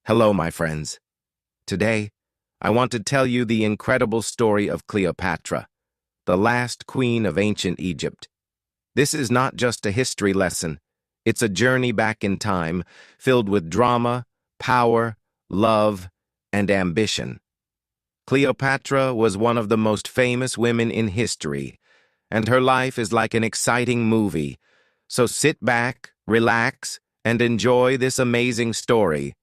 Hello, my friends. Today, I want to tell you the incredible story of Cleopatra, the last queen of ancient Egypt. This is not just a history lesson. It's a journey back in time, filled with drama, power, love, and ambition. Cleopatra was one of the most famous women in history, and her life is like an exciting movie. So sit back, relax, and enjoy this amazing story.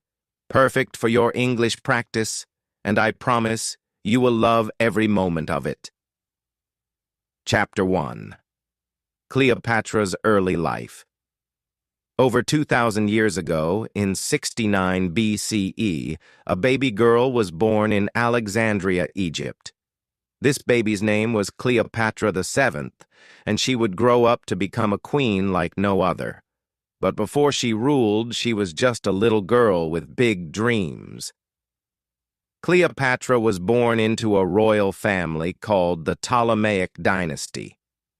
Perfect for your English practice, and I promise you will love every moment of it. Chapter 1. Cleopatra's Early Life. Over 2,000 years ago, in 69 BCE, a baby girl was born in Alexandria, Egypt. This baby's name was Cleopatra VII, and she would grow up to become a queen like no other. But before she ruled, she was just a little girl with big dreams. Cleopatra was born into a royal family called the Ptolemaic dynasty.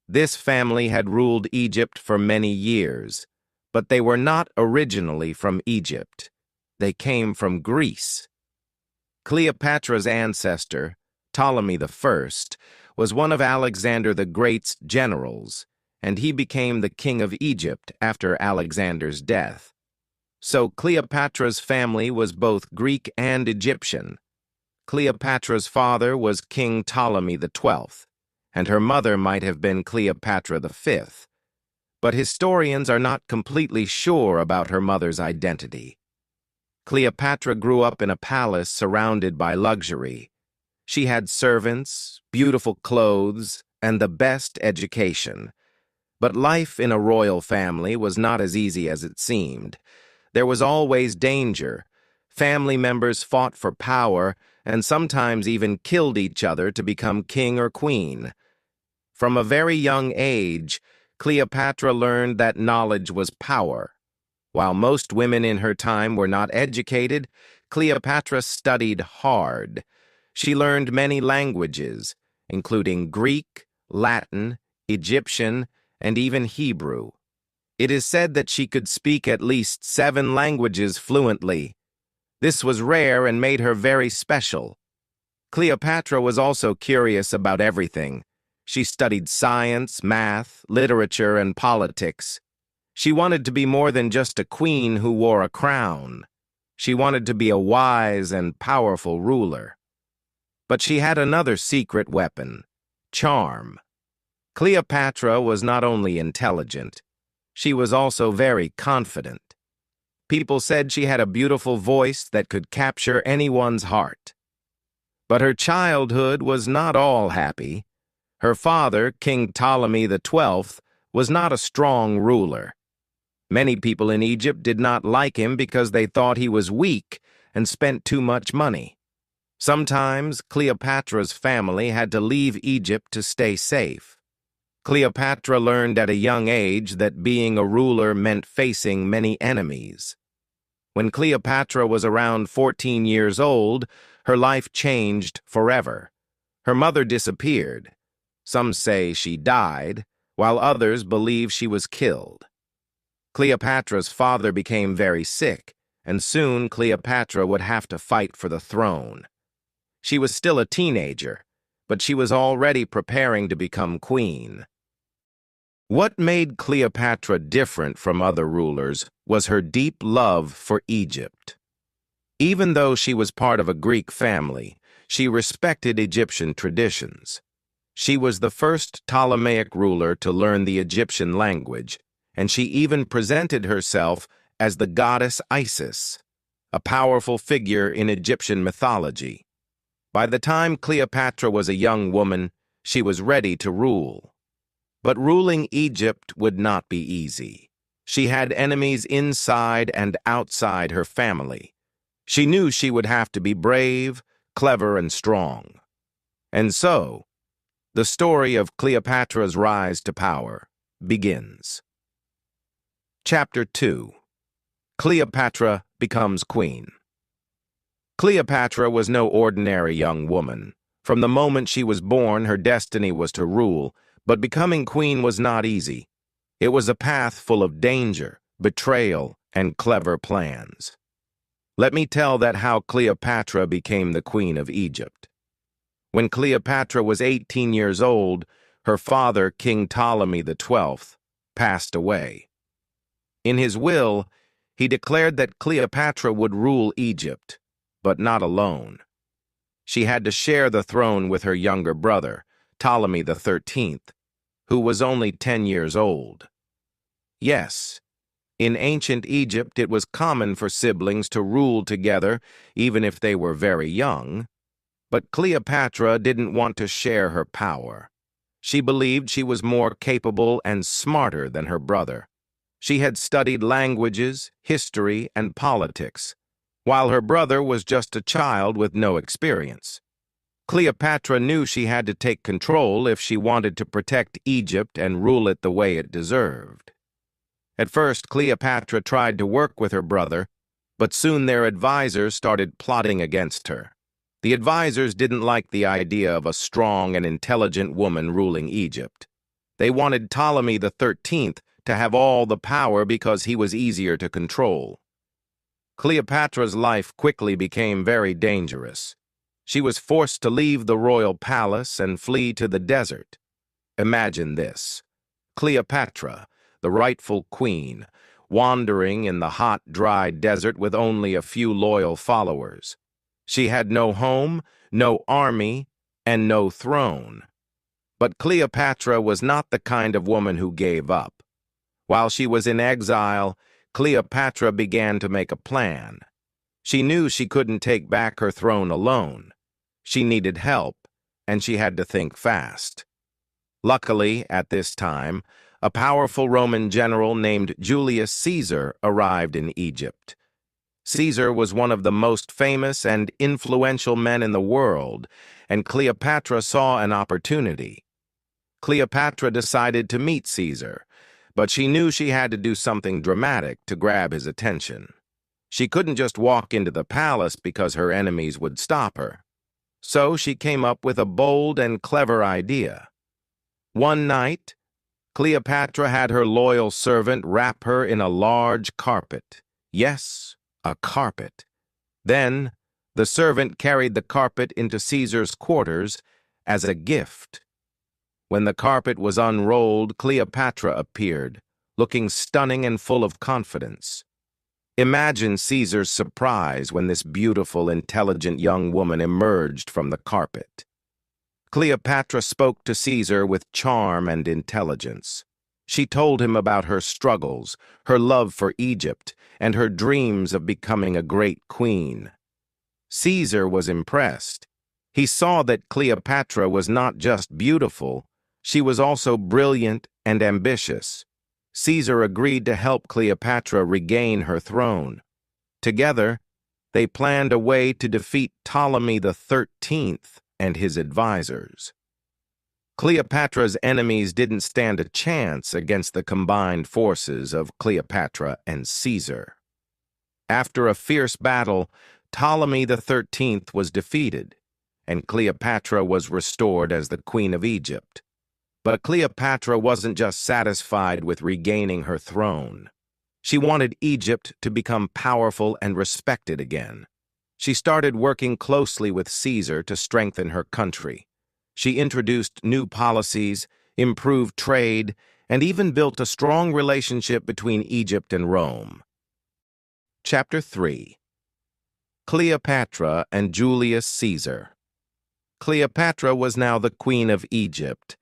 This family had ruled Egypt for many years, but they were not originally from Egypt. They came from Greece. Cleopatra's ancestor, Ptolemy I, was one of Alexander the Great's generals, and he became the king of Egypt after Alexander's death. So Cleopatra's family was both Greek and Egyptian. Cleopatra's father was King Ptolemy XII, and her mother might have been Cleopatra V. But historians are not completely sure about her mother's identity. Cleopatra grew up in a palace surrounded by luxury. She had servants, beautiful clothes, and the best education. But life in a royal family was not as easy as it seemed. There was always danger. Family members fought for power and sometimes even killed each other to become king or queen. From a very young age, Cleopatra learned that knowledge was power. While most women in her time were not educated, Cleopatra studied hard. She learned many languages, including Greek, Latin, Egyptian, and even Hebrew. It is said that she could speak at least 7 languages fluently. This was rare and made her very special. Cleopatra was also curious about everything. She studied science, math, literature, and politics. She wanted to be more than just a queen who wore a crown. She wanted to be a wise and powerful ruler. But she had another secret weapon: charm. Cleopatra was not only intelligent, she was also very confident. People said she had a beautiful voice that could capture anyone's heart. But her childhood was not all happy. Her father, King Ptolemy XII, was not a strong ruler. Many people in Egypt did not like him because they thought he was weak and spent too much money. Sometimes Cleopatra's family had to leave Egypt to stay safe. Cleopatra learned at a young age that being a ruler meant facing many enemies. When Cleopatra was around 14 years old, her life changed forever. Her mother disappeared. Some say she died, while others believe she was killed. Cleopatra's father became very sick, and soon Cleopatra would have to fight for the throne. She was still a teenager, but she was already preparing to become queen. What made Cleopatra different from other rulers was her deep love for Egypt. Even though she was part of a Greek family, she respected Egyptian traditions. She was the first Ptolemaic ruler to learn the Egyptian language, and she even presented herself as the goddess Isis, a powerful figure in Egyptian mythology. By the time Cleopatra was a young woman, she was ready to rule. But ruling Egypt would not be easy. She had enemies inside and outside her family. She knew she would have to be brave, clever, and strong. And so, the story of Cleopatra's rise to power begins. Chapter 2. Cleopatra becomes queen. Cleopatra was no ordinary young woman. From the moment she was born, her destiny was to rule, but becoming queen was not easy. It was a path full of danger, betrayal, and clever plans. Let me tell that how Cleopatra became the queen of Egypt. When Cleopatra was 18 years old, her father, King Ptolemy XII, passed away. In his will, he declared that Cleopatra would rule Egypt, but not alone. She had to share the throne with her younger brother, Ptolemy XIII, who was only 10 years old. Yes, in ancient Egypt it was common for siblings to rule together even if they were very young, but Cleopatra didn't want to share her power. She believed she was more capable and smarter than her brother. She had studied languages, history, and politics, while her brother was just a child with no experience. Cleopatra knew she had to take control if she wanted to protect Egypt and rule it the way it deserved. At first, Cleopatra tried to work with her brother, but soon their advisors started plotting against her. The advisors didn't like the idea of a strong and intelligent woman ruling Egypt. They wanted Ptolemy XIII to have all the power because he was easier to control. Cleopatra's life quickly became very dangerous. She was forced to leave the royal palace and flee to the desert. Imagine this: Cleopatra, the rightful queen, wandering in the hot, dry desert with only a few loyal followers. She had no home, no army, and no throne. But Cleopatra was not the kind of woman who gave up. While she was in exile, Cleopatra began to make a plan. She knew she couldn't take back her throne alone. She needed help, and she had to think fast. Luckily, at this time, a powerful Roman general named Julius Caesar arrived in Egypt. Caesar was one of the most famous and influential men in the world, and Cleopatra saw an opportunity. Cleopatra decided to meet Caesar, but she knew she had to do something dramatic to grab his attention. She couldn't just walk into the palace because her enemies would stop her. So she came up with a bold and clever idea. One night, Cleopatra had her loyal servant wrap her in a large carpet. Yes, a carpet. Then, the servant carried the carpet into Caesar's quarters as a gift. When the carpet was unrolled, Cleopatra appeared, looking stunning and full of confidence. Imagine Caesar's surprise when this beautiful, intelligent young woman emerged from the carpet. Cleopatra spoke to Caesar with charm and intelligence. She told him about her struggles, her love for Egypt, and her dreams of becoming a great queen. Caesar was impressed. He saw that Cleopatra was not just beautiful, she was also brilliant and ambitious. Caesar agreed to help Cleopatra regain her throne. Together, they planned a way to defeat Ptolemy XIII and his advisors. Cleopatra's enemies didn't stand a chance against the combined forces of Cleopatra and Caesar. After a fierce battle, Ptolemy XIII was defeated, and Cleopatra was restored as the Queen of Egypt. But Cleopatra wasn't just satisfied with regaining her throne. She wanted Egypt to become powerful and respected again. She started working closely with Caesar to strengthen her country. She introduced new policies, improved trade, and even built a strong relationship between Egypt and Rome. Chapter 3. Cleopatra and Julius Caesar. Cleopatra was now the Queen of Egypt,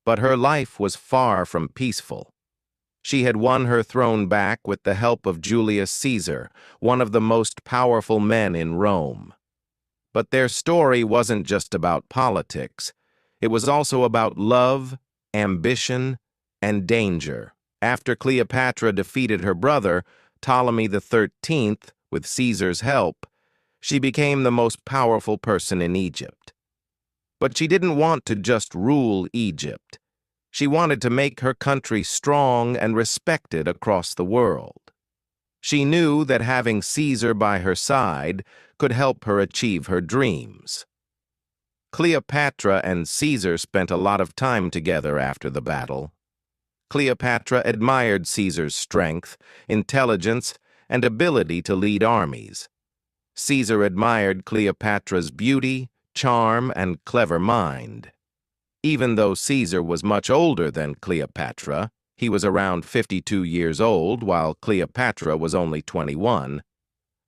but her life was far from peaceful. She had won her throne back with the help of Julius Caesar, one of the most powerful men in Rome. But their story wasn't just about politics. It was also about love, ambition, and danger. After Cleopatra defeated her brother, Ptolemy XIII, with Caesar's help, she became the most powerful person in Egypt. But she didn't want to just rule Egypt. She wanted to make her country strong and respected across the world. She knew that having Caesar by her side could help her achieve her dreams. Cleopatra and Caesar spent a lot of time together after the battle. Cleopatra admired Caesar's strength, intelligence, and ability to lead armies. Caesar admired Cleopatra's beauty, charm, and clever mind. Even though Caesar was much older than Cleopatra, he was around 52 years old while Cleopatra was only 21,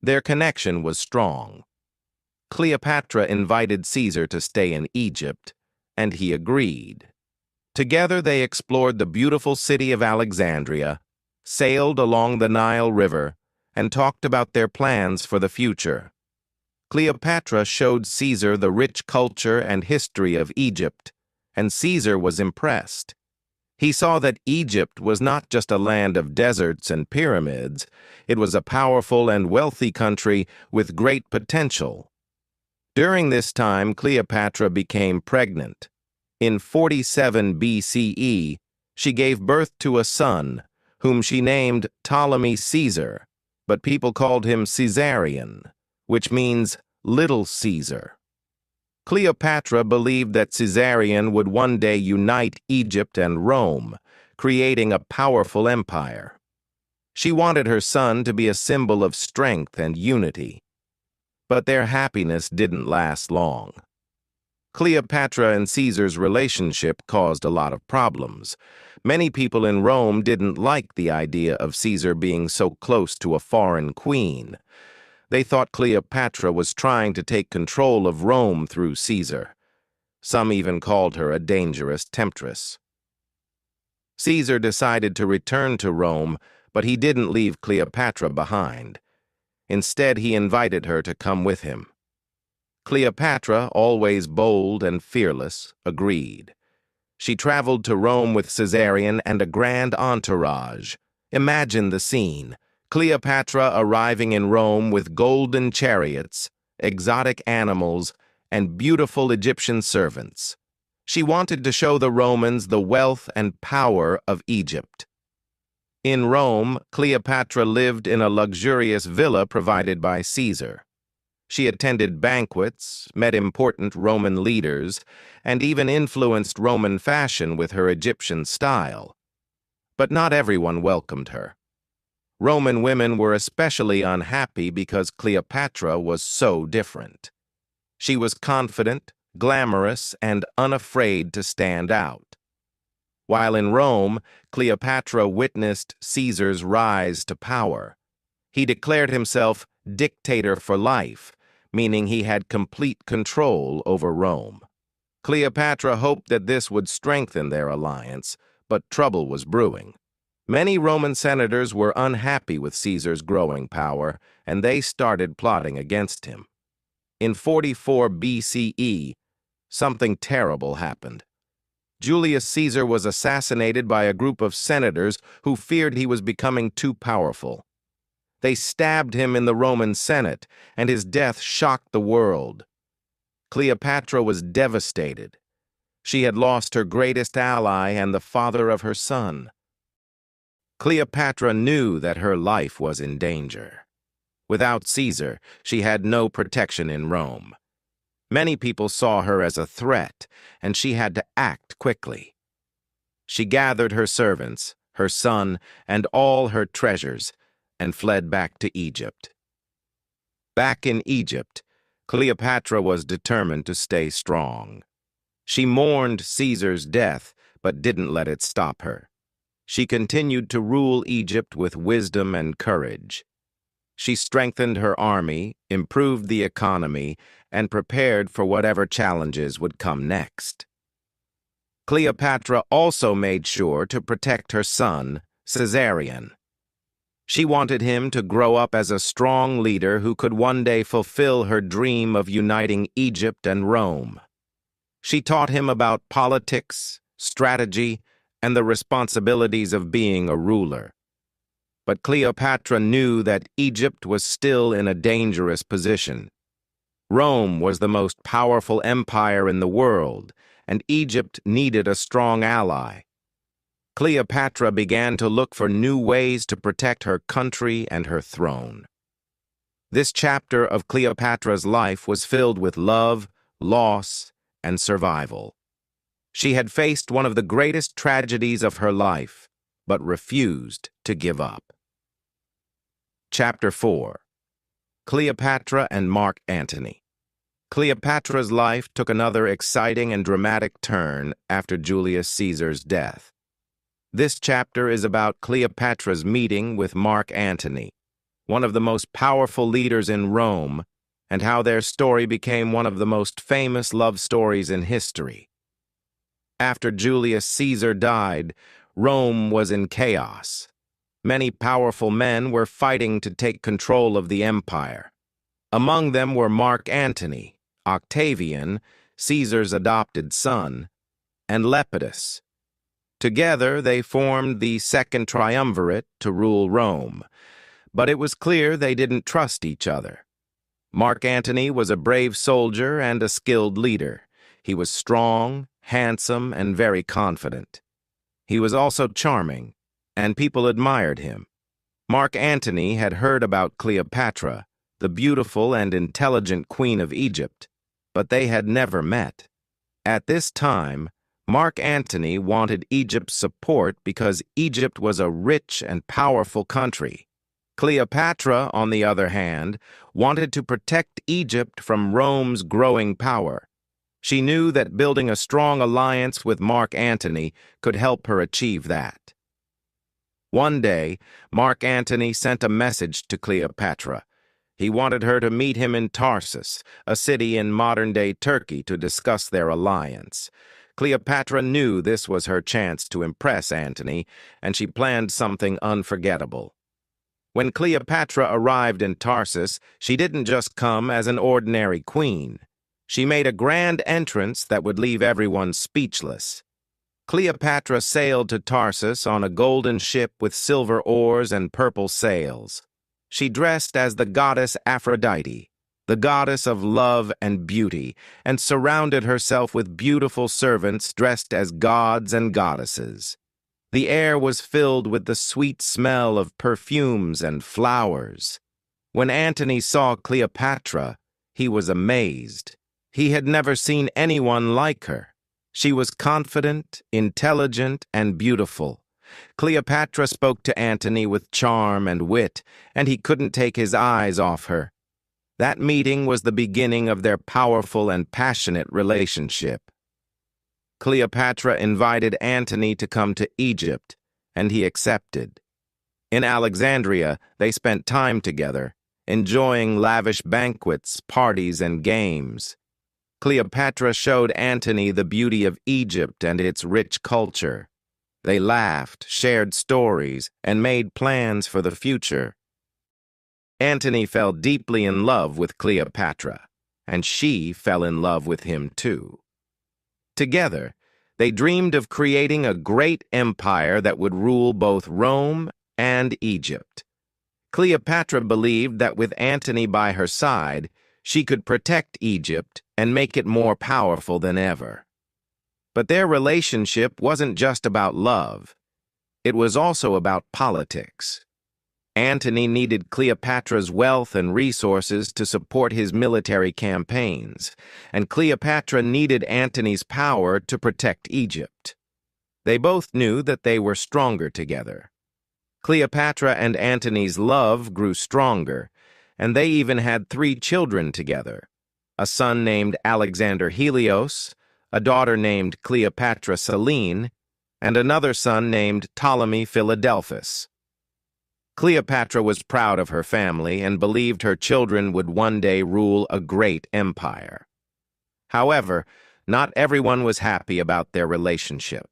their connection was strong. Cleopatra invited Caesar to stay in Egypt, and he agreed. Together they explored the beautiful city of Alexandria, sailed along the Nile River, and talked about their plans for the future. Cleopatra showed Caesar the rich culture and history of Egypt, and Caesar was impressed. He saw that Egypt was not just a land of deserts and pyramids, it was a powerful and wealthy country with great potential. During this time, Cleopatra became pregnant. In 47 BCE, she gave birth to a son, whom she named Ptolemy Caesar, but people called him Caesarion, which means Little Caesar. Cleopatra believed that Caesarion would one day unite Egypt and Rome, creating a powerful empire. She wanted her son to be a symbol of strength and unity. But their happiness didn't last long. Cleopatra and Caesar's relationship caused a lot of problems. Many people in Rome didn't like the idea of Caesar being so close to a foreign queen. They thought Cleopatra was trying to take control of Rome through Caesar. Some even called her a dangerous temptress. Caesar decided to return to Rome, but he didn't leave Cleopatra behind. Instead, he invited her to come with him. Cleopatra, always bold and fearless, agreed. She traveled to Rome with Caesarion and a grand entourage. Imagine the scene. Cleopatra arriving in Rome with golden chariots, exotic animals, and beautiful Egyptian servants. She wanted to show the Romans the wealth and power of Egypt. In Rome, Cleopatra lived in a luxurious villa provided by Caesar. She attended banquets, met important Roman leaders, and even influenced Roman fashion with her Egyptian style. But not everyone welcomed her. Roman women were especially unhappy because Cleopatra was so different. She was confident, glamorous, and unafraid to stand out. While in Rome, Cleopatra witnessed Caesar's rise to power. He declared himself dictator for life, meaning he had complete control over Rome. Cleopatra hoped that this would strengthen their alliance, but trouble was brewing. Many Roman senators were unhappy with Caesar's growing power, and they started plotting against him. In 44 BCE, something terrible happened. Julius Caesar was assassinated by a group of senators who feared he was becoming too powerful. They stabbed him in the Roman Senate, and his death shocked the world. Cleopatra was devastated. She had lost her greatest ally and the father of her son. Cleopatra knew that her life was in danger. Without Caesar, she had no protection in Rome. Many people saw her as a threat, and she had to act quickly. She gathered her servants, her son, and all her treasures, and fled back to Egypt. Back in Egypt, Cleopatra was determined to stay strong. She mourned Caesar's death, but didn't let it stop her. She continued to rule Egypt with wisdom and courage. She strengthened her army, improved the economy, and prepared for whatever challenges would come next. Cleopatra also made sure to protect her son, Caesarion. She wanted him to grow up as a strong leader who could one day fulfill her dream of uniting Egypt and Rome. She taught him about politics, strategy, and the responsibilities of being a ruler. But Cleopatra knew that Egypt was still in a dangerous position. Rome was the most powerful empire in the world, and Egypt needed a strong ally. Cleopatra began to look for new ways to protect her country and her throne. This chapter of Cleopatra's life was filled with love, loss, and survival. She had faced one of the greatest tragedies of her life, but refused to give up. Chapter 4. Cleopatra and Mark Antony. Cleopatra's life took another exciting and dramatic turn after Julius Caesar's death. This chapter is about Cleopatra's meeting with Mark Antony, one of the most powerful leaders in Rome, and how their story became one of the most famous love stories in history. After Julius Caesar died, Rome was in chaos. Many powerful men were fighting to take control of the empire. Among them were Mark Antony, Octavian, Caesar's adopted son, and Lepidus. Together they formed the Second Triumvirate to rule Rome, but it was clear they didn't trust each other. Mark Antony was a brave soldier and a skilled leader. He was strong, handsome, and very confident. He was also charming, and people admired him. Mark Antony had heard about Cleopatra, the beautiful and intelligent queen of Egypt, but they had never met. At this time, Mark Antony wanted Egypt's support because Egypt was a rich and powerful country. Cleopatra, on the other hand, wanted to protect Egypt from Rome's growing power. She knew that building a strong alliance with Mark Antony could help her achieve that. One day, Mark Antony sent a message to Cleopatra. He wanted her to meet him in Tarsus, a city in modern-day Turkey, to discuss their alliance. Cleopatra knew this was her chance to impress Antony, and she planned something unforgettable. When Cleopatra arrived in Tarsus, she didn't just come as an ordinary queen. She made a grand entrance that would leave everyone speechless. Cleopatra sailed to Tarsus on a golden ship with silver oars and purple sails. She dressed as the goddess Aphrodite, the goddess of love and beauty, and surrounded herself with beautiful servants dressed as gods and goddesses. The air was filled with the sweet smell of perfumes and flowers. When Antony saw Cleopatra, he was amazed. He had never seen anyone like her. She was confident, intelligent, and beautiful. Cleopatra spoke to Antony with charm and wit, and he couldn't take his eyes off her. That meeting was the beginning of their powerful and passionate relationship. Cleopatra invited Antony to come to Egypt, and he accepted. In Alexandria, they spent time together, enjoying lavish banquets, parties, and games. Cleopatra showed Antony the beauty of Egypt and its rich culture. They laughed, shared stories, and made plans for the future. Antony fell deeply in love with Cleopatra, and she fell in love with him too. Together, they dreamed of creating a great empire that would rule both Rome and Egypt. Cleopatra believed that with Antony by her side, she could protect Egypt and make it more powerful than ever. But their relationship wasn't just about love. It was also about politics. Antony needed Cleopatra's wealth and resources to support his military campaigns, and Cleopatra needed Antony's power to protect Egypt. They both knew that they were stronger together. Cleopatra and Antony's love grew stronger, and they even had 3 children together: a son named Alexander Helios, a daughter named Cleopatra Selene, and another son named Ptolemy Philadelphus. Cleopatra was proud of her family and believed her children would one day rule a great empire. However, not everyone was happy about their relationship.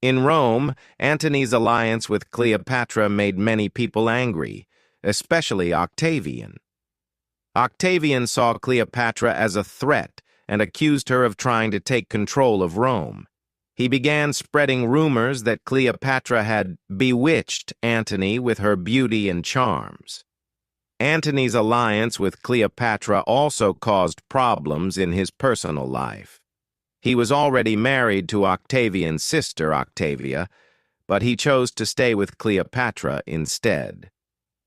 In Rome, Antony's alliance with Cleopatra made many people angry, especially Octavian. Octavian saw Cleopatra as a threat and accused her of trying to take control of Rome. He began spreading rumors that Cleopatra had bewitched Antony with her beauty and charms. Antony's alliance with Cleopatra also caused problems in his personal life. He was already married to Octavian's sister, Octavia, but he chose to stay with Cleopatra instead.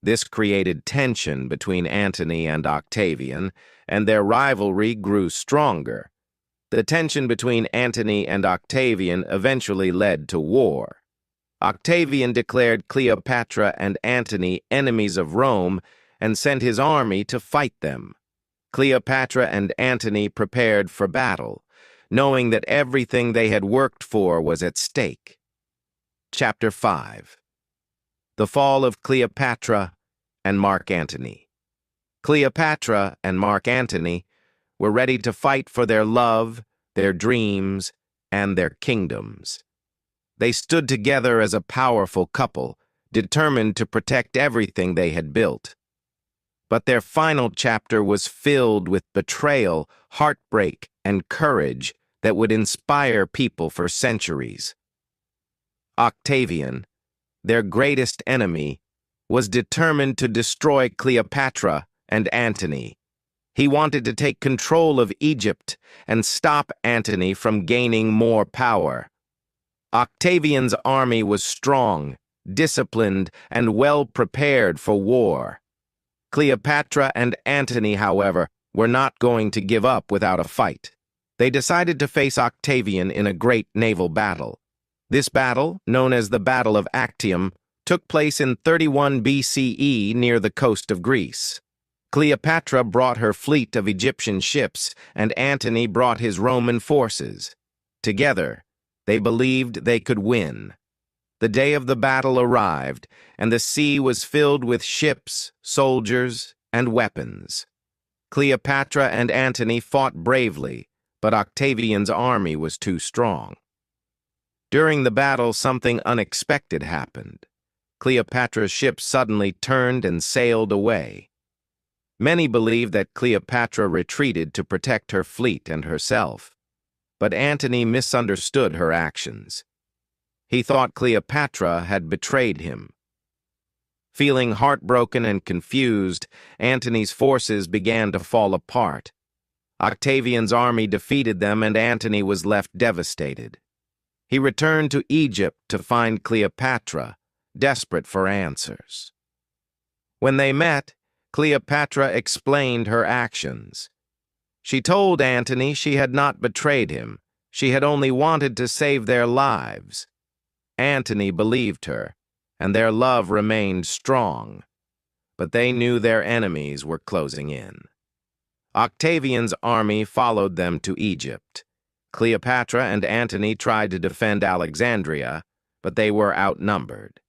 This created tension between Antony and Octavian, and their rivalry grew stronger. The tension between Antony and Octavian eventually led to war. Octavian declared Cleopatra and Antony enemies of Rome and sent his army to fight them. Cleopatra and Antony prepared for battle, knowing that everything they had worked for was at stake. Chapter 5. The Fall of Cleopatra and Mark Antony. Cleopatra and Mark Antony were ready to fight for their love, their dreams, and their kingdoms. They stood together as a powerful couple, determined to protect everything they had built. But their final chapter was filled with betrayal, heartbreak, and courage that would inspire people for centuries. Octavian, their greatest enemy, was determined to destroy Cleopatra and Antony. He wanted to take control of Egypt and stop Antony from gaining more power. Octavian's army was strong, disciplined, and well prepared for war. Cleopatra and Antony, however, were not going to give up without a fight. They decided to face Octavian in a great naval battle. This battle, known as the Battle of Actium, took place in 31 BCE near the coast of Greece. Cleopatra brought her fleet of Egyptian ships, and Antony brought his Roman forces. Together, they believed they could win. The day of the battle arrived, and the sea was filled with ships, soldiers, and weapons. Cleopatra and Antony fought bravely, but Octavian's army was too strong. During the battle, something unexpected happened. Cleopatra's ship suddenly turned and sailed away. Many believe that Cleopatra retreated to protect her fleet and herself, but Antony misunderstood her actions. He thought Cleopatra had betrayed him. Feeling heartbroken and confused, Antony's forces began to fall apart. Octavian's army defeated them, and Antony was left devastated. He returned to Egypt to find Cleopatra, desperate for answers. When they met, Cleopatra explained her actions. She told Antony she had not betrayed him. She had only wanted to save their lives. Antony believed her, and their love remained strong. But they knew their enemies were closing in. Octavian's army followed them to Egypt. Cleopatra and Antony tried to defend Alexandria, but they were outnumbered.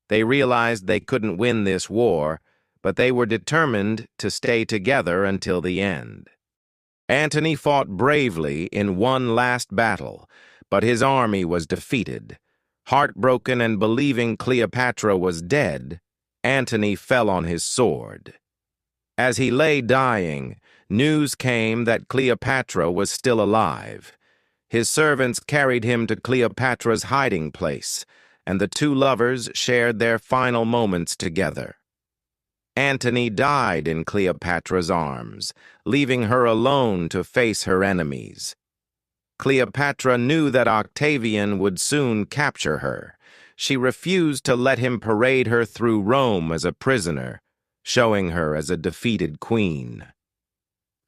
They realized they couldn't win this war, but they were determined to stay together until the end. Antony fought bravely in one last battle, but his army was defeated. Heartbroken and believing Cleopatra was dead, Antony fell on his sword. As he lay dying, news came that Cleopatra was still alive. His servants carried him to Cleopatra's hiding place, and the two lovers shared their final moments together. Antony died in Cleopatra's arms, leaving her alone to face her enemies. Cleopatra knew that Octavian would soon capture her. She refused to let him parade her through Rome as a prisoner, showing her as a defeated queen.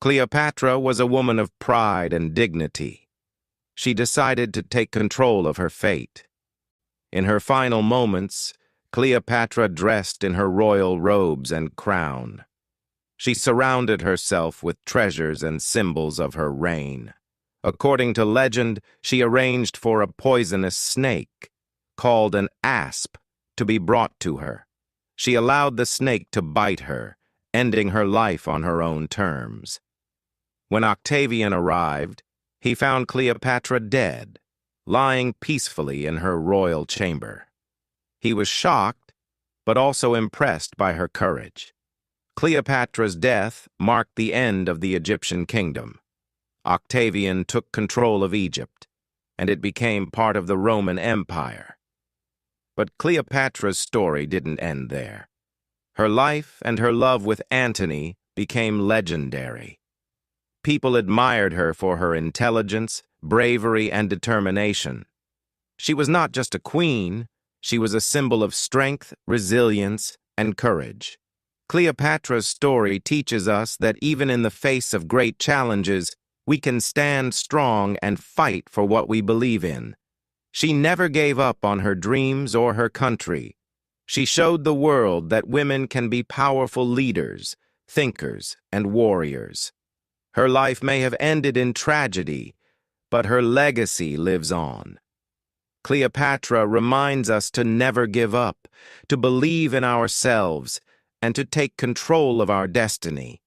Cleopatra was a woman of pride and dignity. She decided to take control of her fate. In her final moments, Cleopatra dressed in her royal robes and crown. She surrounded herself with treasures and symbols of her reign. According to legend, she arranged for a poisonous snake, called an asp, to be brought to her. She allowed the snake to bite her, ending her life on her own terms. When Octavian arrived, he found Cleopatra dead, lying peacefully in her royal chamber. He was shocked, but also impressed by her courage. Cleopatra's death marked the end of the Egyptian kingdom. Octavian took control of Egypt, and it became part of the Roman Empire. But Cleopatra's story didn't end there. Her life and her love with Antony became legendary. People admired her for her intelligence, bravery, and determination. She was not just a queen, she was a symbol of strength, resilience, and courage. Cleopatra's story teaches us that even in the face of great challenges, we can stand strong and fight for what we believe in. She never gave up on her dreams or her country. She showed the world that women can be powerful leaders, thinkers, and warriors. Her life may have ended in tragedy, but her legacy lives on. Cleopatra reminds us to never give up, to believe in ourselves, and to take control of our destiny.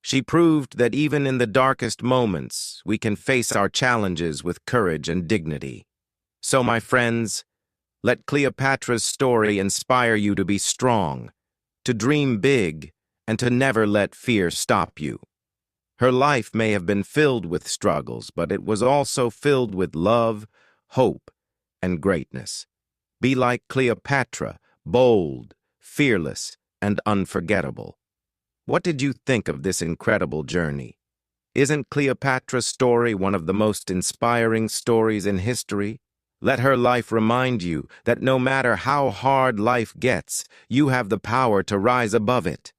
She proved that even in the darkest moments, we can face our challenges with courage and dignity. So, my friends, let Cleopatra's story inspire you to be strong, to dream big, and to never let fear stop you. Her life may have been filled with struggles, but it was also filled with love, hope, and greatness. Be like Cleopatra, bold, fearless, and unforgettable. What did you think of this incredible journey? Isn't Cleopatra's story one of the most inspiring stories in history? Let her life remind you that no matter how hard life gets, you have the power to rise above it.